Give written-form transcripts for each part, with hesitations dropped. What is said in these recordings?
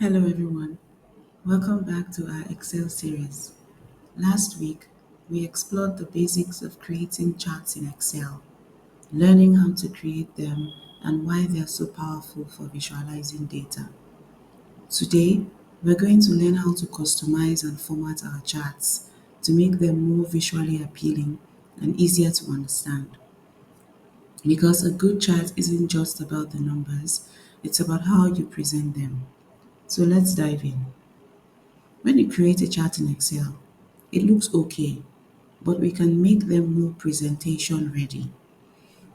Hello everyone, welcome back to our Excel series. Last week, we explored the basics of creating charts in Excel, learning how to create them and why they are so powerful for visualizing data. Today, we're going to learn how to customize and format our charts to make them more visually appealing and easier to understand. Because a good chart isn't just about the numbers, it's about how you present them. So let's dive in. When you create a chart in Excel, it looks okay, but we can make them more presentation ready.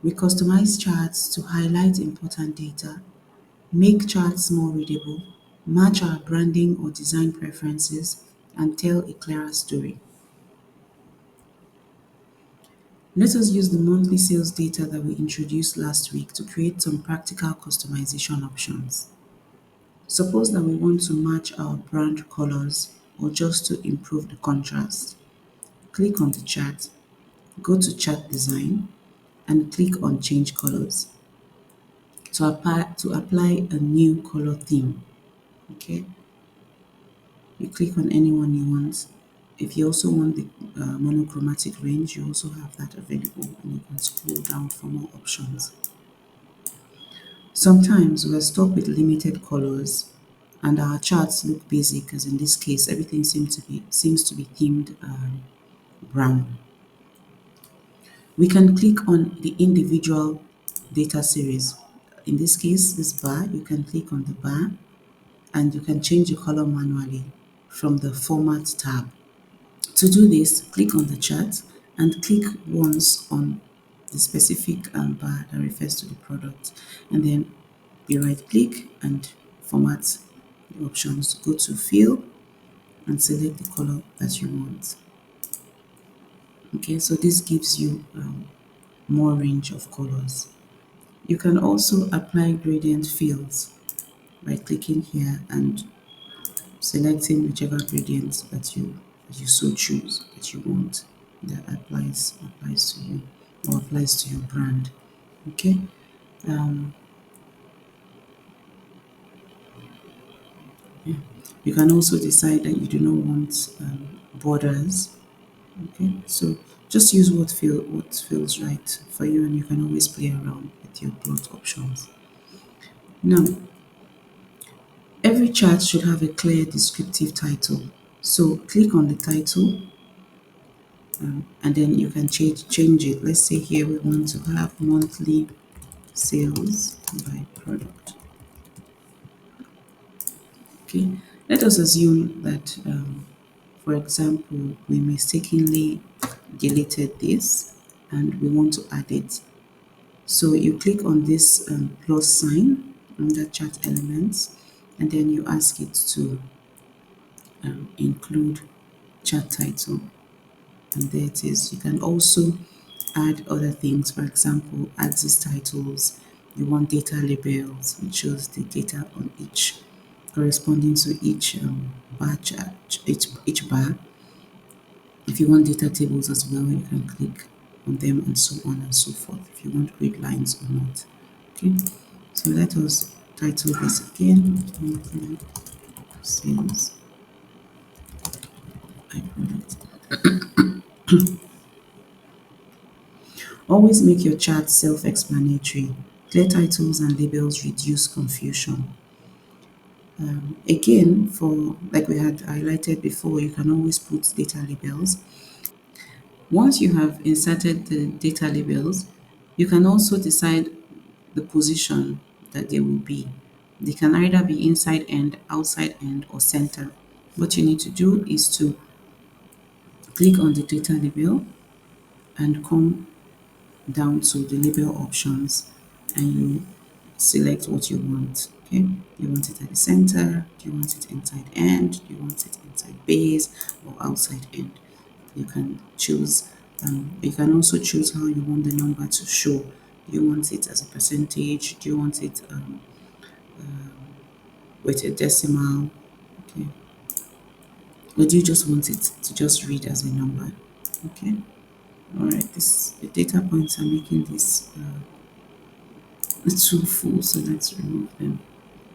We customize charts to highlight important data, make charts more readable, match our branding or design preferences, and tell a clearer story. Let us use the monthly sales data that we introduced last week to create some practical customization options. Suppose that we want to match our brand colors or just to improve the contrast. Click on the chart, go to chart design and click on change colors to apply a new color theme. Okay, you click on any one you want. If you also want the monochromatic range, you also have that available and you can scroll down for more options. Sometimes we're stuck with limited colors and our charts look basic, as in this case everything seems to be themed brown. We can click on the individual data series. In this case, this bar, you can click on the bar and you can change the color manually from the Format tab. To do this, click on the chart and click once on the specific bar that refers to the product. And then you right click and format the options. Go to Fill and select the color that you want. Okay, so this gives you more range of colors. You can also apply gradient fields by clicking here and selecting whichever gradient that you so choose that you want that applies to you or applies to your brand. Okay. Um, yeah. You can also decide that you do not want borders. Okay. So just use what feels right for you, and you can always play around with your plot options. Now, every chart should have a clear descriptive title. So click on the title and then you can change it. Let's say here we want to have monthly sales by product. Okay, let us assume that, for example, we mistakenly deleted this and we want to add it. So you click on this plus sign under chart elements and then you ask it to include chart title, and there it is. You can also add other things. For example, axis titles. You want data labels, which shows the data on each, corresponding to each bar chart, each bar. If you want data tables as well, you can click on them and so on and so forth. If you want grid lines or not. Okay, so let us title this again. Monthly sales by product. Always make your chart self-explanatory. Clear titles and labels reduce confusion. Again, for like we had highlighted before, you can always put data labels. Once you have inserted the data labels, you can also decide the position that they will be. They can either be inside end, outside end, or center. What you need to do is to click on the data label and come down to the label options and you select what you want. Okay, you want it at the center, do you want it inside end, do you want it inside base or outside end? You can choose. You can also choose how you want the number to show. Do you want it as a percentage? Do you want it with a decimal? Okay, or do you just want it to just read as a number? Okay, all right. This the data points are making this too full, so let's remove them.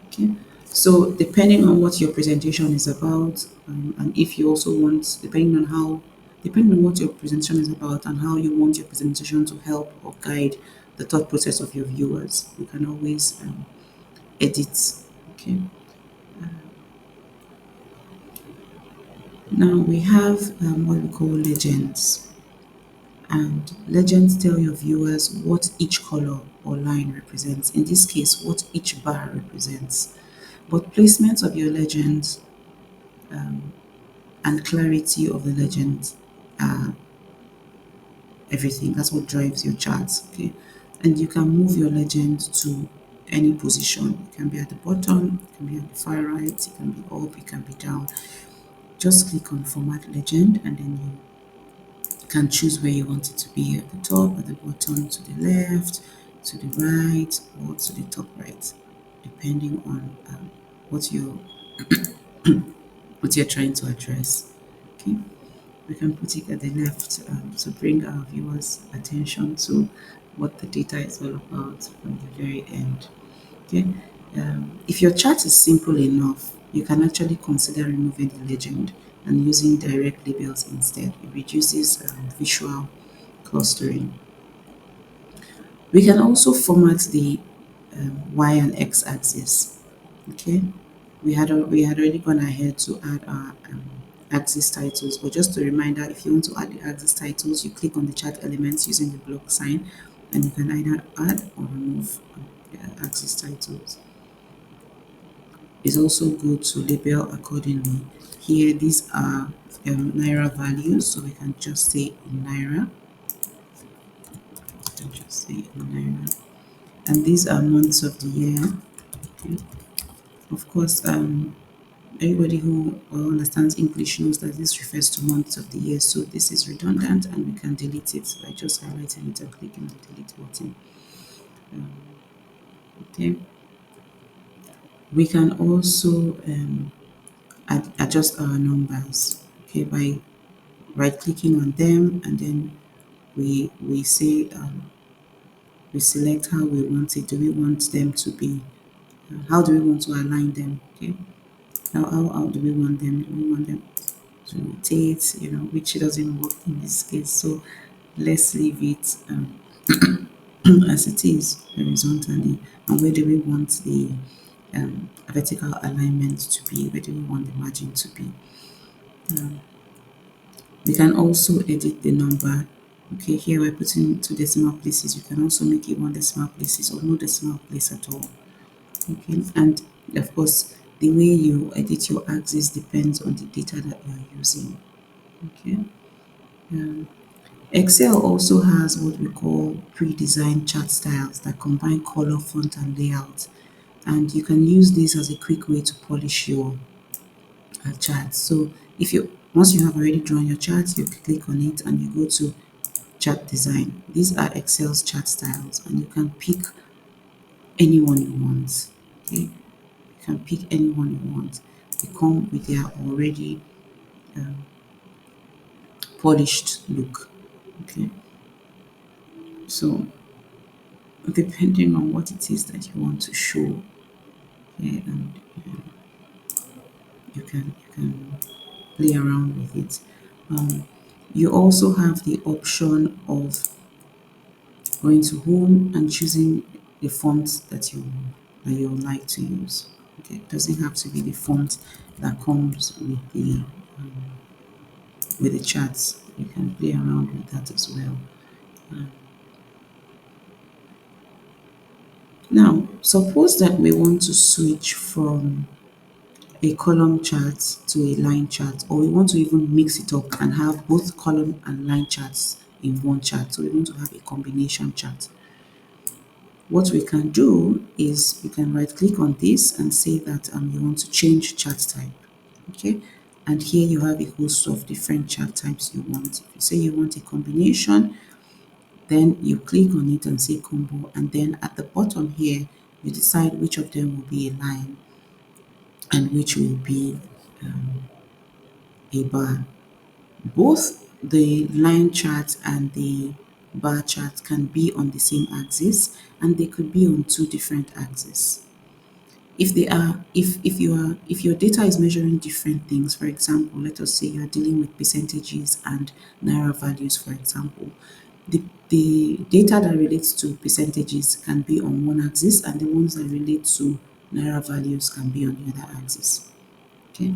Okay, So depending on what your presentation is about, and if you also want, depending on what your presentation is about and how you want your presentation to help or guide the thought process of your viewers, you can always edit. Okay. Now we have what we call legends, and legends tell your viewers what each color or line represents. In this case, what each bar represents. But placement of your legends and clarity of the legend are everything. That's what drives your charts. Okay, and you can move your legend to any position. It can be at the bottom, it can be at the far right, it can be up, it can be down. Just click on format legend and then you can choose where you want it to be, at the top, at the bottom, to the left, to the right, or to the top right, depending on what you're what you're trying to address. Okay, we can put it at the left to bring our viewers' attention to what the data is all about from the very end. Okay, if your chart is simple enough, you can actually consider removing the legend and using direct labels instead. It reduces visual clustering. We can also format the y and x axis. Okay, we had already gone ahead to add our axis titles, but just a reminder, if you want to add the axis titles, you click on the chart elements using the block sign, and you can either add or remove the axis titles. It's also good to label accordingly. Here, these are naira values, so we can just say in naira. We can just say in naira, and these are months of the year. Okay. Of course, everybody who understands English knows that this refers to months of the year, so this is redundant and we can delete it by just highlighting it and clicking on the delete button. Okay, we can also adjust our numbers, okay, by right clicking on them, and then we say we select how we want it. Do we want them to be how do we want to align them? Okay, how do we want them? Do we want them to rotate, which doesn't work in this case. So let's leave it as it is horizontally. And where do we want the vertical alignment to be? Where do we want the margin to be? We can also edit the number. Okay, here we're putting two decimal places. You can also make it one decimal places or no decimal place at all. Okay, and of course, the way you edit your axis depends on the data that you are using. Okay. Um, Excel also has what we call pre-designed chart styles that combine color, font, and layout. And you can use this as a quick way to polish your chart. So if you once you have already drawn your chart, you click on it and you go to chart design. These are Excel's chart styles, and you can pick anyone you want. Okay, you can pick anyone you want. They come with their already polished look. Okay, so depending on what it is that you want to show, okay, and you can play around with it. You also have the option of going to home and choosing the font that you would like to use. Okay, it doesn't have to be the font that comes with the charts. You can play around with that as well. Now, suppose that we want to switch from a column chart to a line chart, or we want to even mix it up and have both column and line charts in one chart. So we want to have a combination chart. What we can do is we can right click on this and say that you want to change chart type. Okay, and here you have a host of different chart types you want. If you say you want a combination, then you click on it and say combo, and then at the bottom here you decide which of them will be a line and which will be a bar. Both the line chart and the bar chart can be on the same axis, and they could be on two different axes. If they are, if your data is measuring different things, for example, let us say you are dealing with percentages and naira values, for example, the data that relates to percentages can be on one axis, and the ones that relate to naira values can be on the other axis. Okay,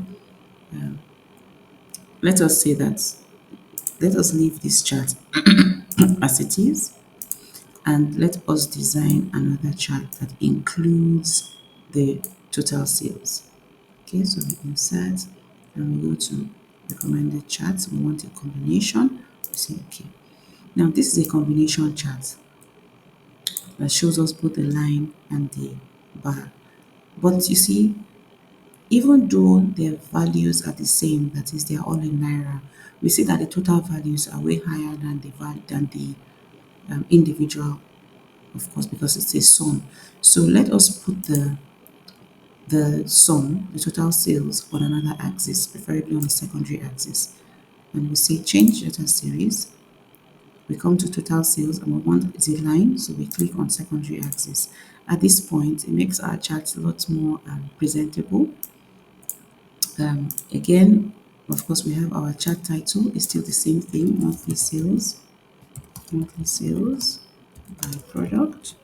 let us say that, let us leave this chart as it is, and let us design another chart that includes the total sales. Okay, so we insert and we go to recommended charts. We want a combination. We say okay. Now this is a combination chart that shows us both the line and the bar. But you see, even though their values are the same, that is, they are all in naira, we see that the total values are way higher than the individual, of course, because it's a sum. So let us put the sum, the total sales, on another axis, preferably on the secondary axis. And we say change data series. We come to total sales and we want the line, so we click on secondary axis. At this point, it makes our chart a lot more presentable. Again, of course, we have our chart title. It's still the same thing: monthly sales by product.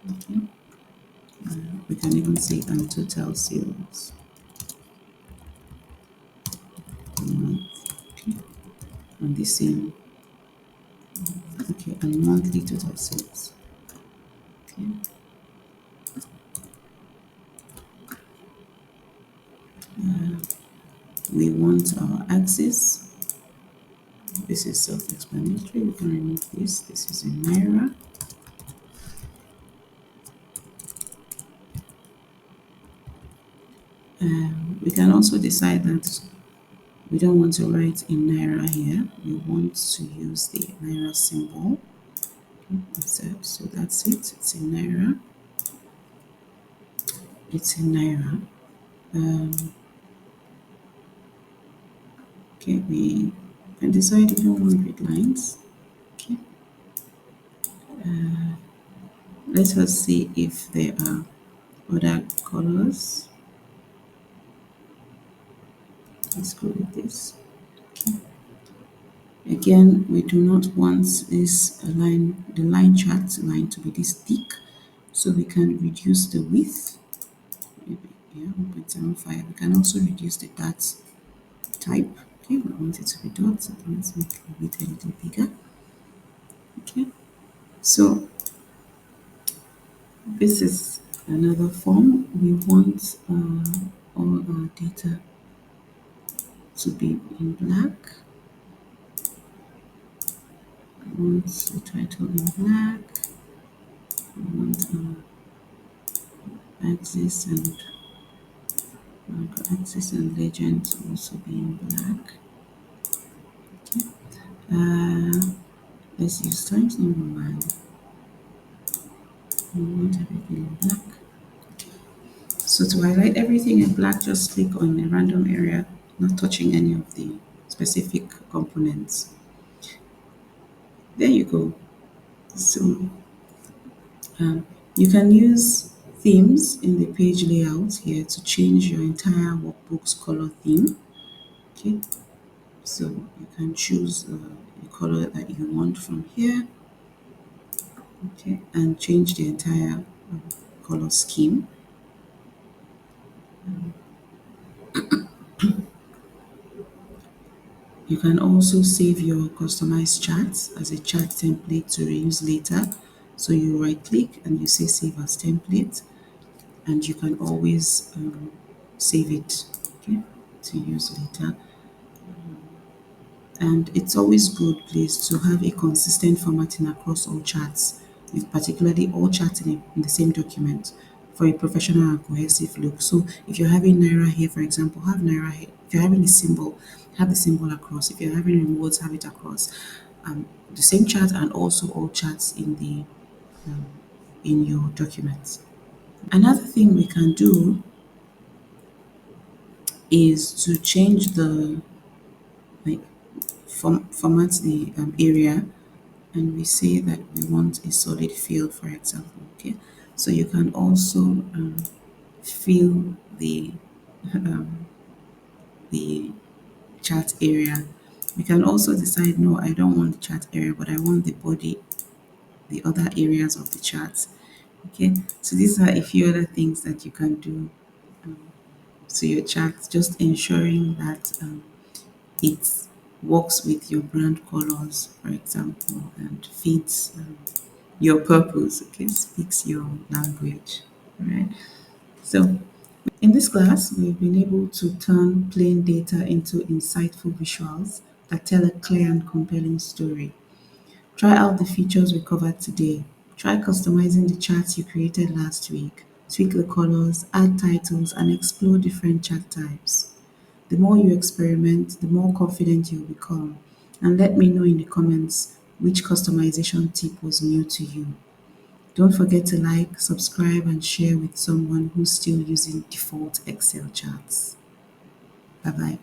Okay. We can even say total sales per month. Okay. On the same. Okay, and monthly total sales. Okay. We want our axis. This is self-explanatory. We can remove this. This is in naira. We can also decide that we don't want to write in naira here. We want to use the naira symbol. So that's it. It's in naira. It's in naira. Okay, we can decide we don't want grid lines. Okay. Let us see if there are other colors. Let's go with this. Again, we do not want this line, the line chart line, to be this thick, so we can reduce the width. Maybe, yeah, 1.75. We can also reduce the dot type. Okay, we want it to be dots. So let's make the width a little bigger. Okay, so this is another form. We want all our data to be in black. We want the title in black. We want our axis and axis and legend to also be in black. Let's use times number one. We want everything in black. So to highlight everything in black, just click on a random area, not touching any of the specific components. There you go. So you can use themes in the page layout here to change your entire workbook's color theme. Okay, so you can choose the color that you want from here. Okay, and change the entire color scheme. You can also save your customized charts as a chart template to reuse later. So you right click and you say save as template, and you can always save it, okay, to use later. And it's always good, please, to have a consistent formatting across all charts, with particularly all charts in the same document for a professional and cohesive look. So if you're having Naira here, for example, have Naira here. If you're having a symbol, have the symbol across. If you're having rewards, have it across. The same chart and also all charts in your documents. Another thing we can do is to change the like format the area, and we say that we want a solid field, for example. Okay, So you can also fill the chat area. We can also decide, no, I don't want the chat area, but I want the body, the other areas of the chat. Okay, so these are a few other things that you can do to your chat, just ensuring that it works with your brand colors, for example, and fits your purpose, okay, speaks your language, right? So in this class, we've been able to turn plain data into insightful visuals that tell a clear and compelling story. Try out the features we covered today. Try customizing the charts you created last week. Tweak the colors, add titles, and explore different chart types. The more you experiment, the more confident you'll become. And let me know in the comments which customization tip was new to you. Don't forget to like, subscribe, and share with someone who's still using default Excel charts. Bye bye.